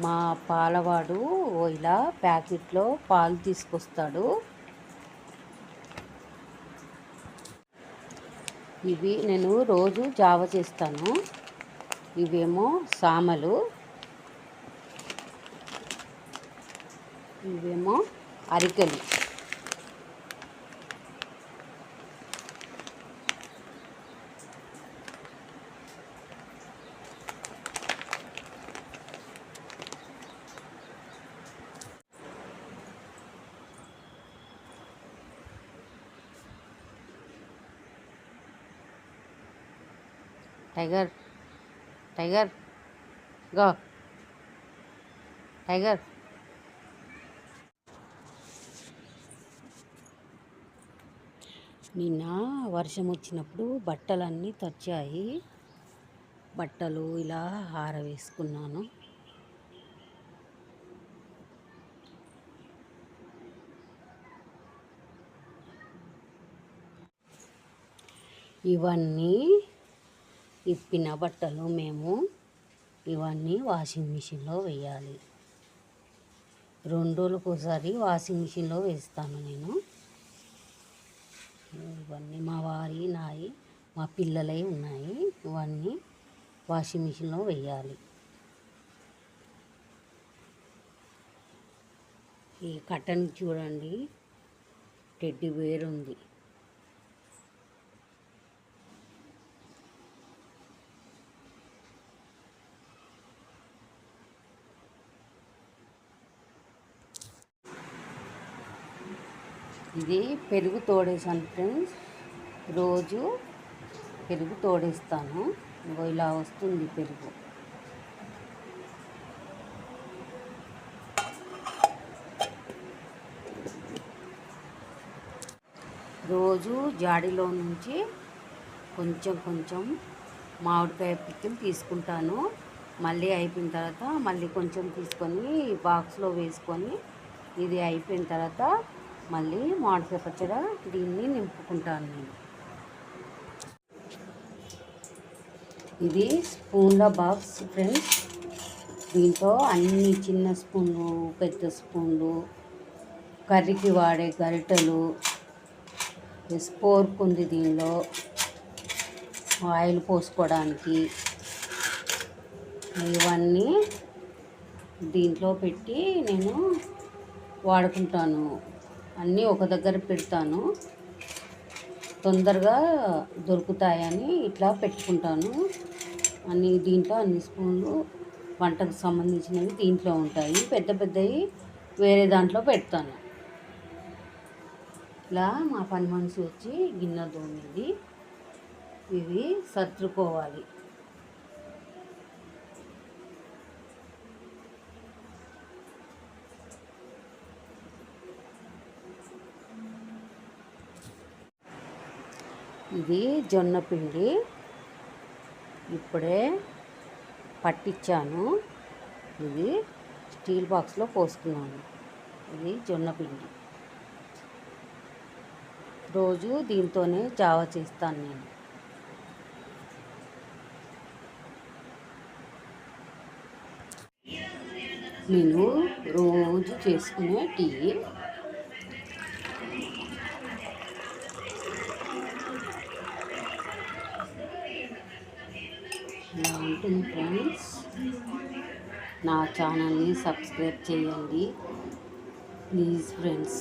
మా పాలవాడు ఇలా ప్యాకెట్లో పాలు తీసుకొస్తాడు. ఇవి నేను రోజు జావ చేస్తాను. ఇవేమో సామలు, ఇవేమో అరికెలు. Tiger tiger go tiger. నిన్న వర్షం వచ్చినప్పుడు బట్టలన్నీ తడిచాయి. బట్టలు ఇలా ఆరవేసుకున్నాను. ఇవన్నీ ఇప్పిన బట్టలు ఇవన్నీ వాషింగ్ మిషన్లో వేయాలి. 2 రోజులకు ఒకసారి వాషింగ్ మిషన్లో వేస్తాను నేను. ఇవన్నీ మా వారి, నాయి, మా పిల్లలై ఉన్నాయి. ఇవన్నీ వాషింగ్ మిషన్లో వేయాలి. ఈ కట్టన్ చూడండి, టెడ్డీ బేర్ ఉంది. ఇది పెరుగు తోడేసాను ఫ్రెండ్స్. రోజు పెరుగు తోడేస్తాను. ఇలా వస్తుంది పెరుగు. రోజు జాడీలో నుంచి కొంచెం కొంచెం మామిడికాయ పిక్కలు తీసుకుంటాను. మళ్ళీ అయిపోయిన తర్వాత మళ్ళీ కొంచెం తీసుకొని బాక్స్లో వేసుకొని, ఇది అయిపోయిన తర్వాత మళ్ళీ మామిడికాయ పచ్చడి దీన్ని నింపుకుంటాను నేను. ఇది స్పూన్ల బాక్స్ ఫ్రెండ్స్. దీంట్లో అన్ని చిన్న స్పూన్లు, పెద్ద స్పూన్లు, కర్రీకి వాడే గరిటెలు, స్పోర్క్ ఉంది దీనిలో, ఆయిల్ పోసుకోవడానికి. ఇవన్నీ దీంట్లో పెట్టి నేను వాడుకుంటాను. అన్నీ ఒక దగ్గర పెడతాను, తొందరగా దొరుకుతాయని ఇట్లా పెట్టుకుంటాను. దీంట్లో అన్ని స్పూన్లు వంటకు సంబంధించినవి దీంట్లో ఉంటాయి. పెద్ద పెద్దవి వేరే దాంట్లో పెడతాను. ఇలా మా పని మనిషి వచ్చి గిన్నె తోమింది. ఇవి సర్దుకోవాలి. ఇది జొన్న పిండి ఇప్పుడే పట్టించాను. ఇది స్టీల్ బాక్స్లో పోసుకున్నాను. ఇది జొన్న పిండి. రోజు దీంతోనే జావ చేస్తాను నేను. నేను రోజు చేసుకునే టీ. ఇలా ఉంటుంది ఫ్రెండ్స్. నా ఛానల్ని సబ్స్క్రైబ్ చేయండి ప్లీజ్ ఫ్రెండ్స్.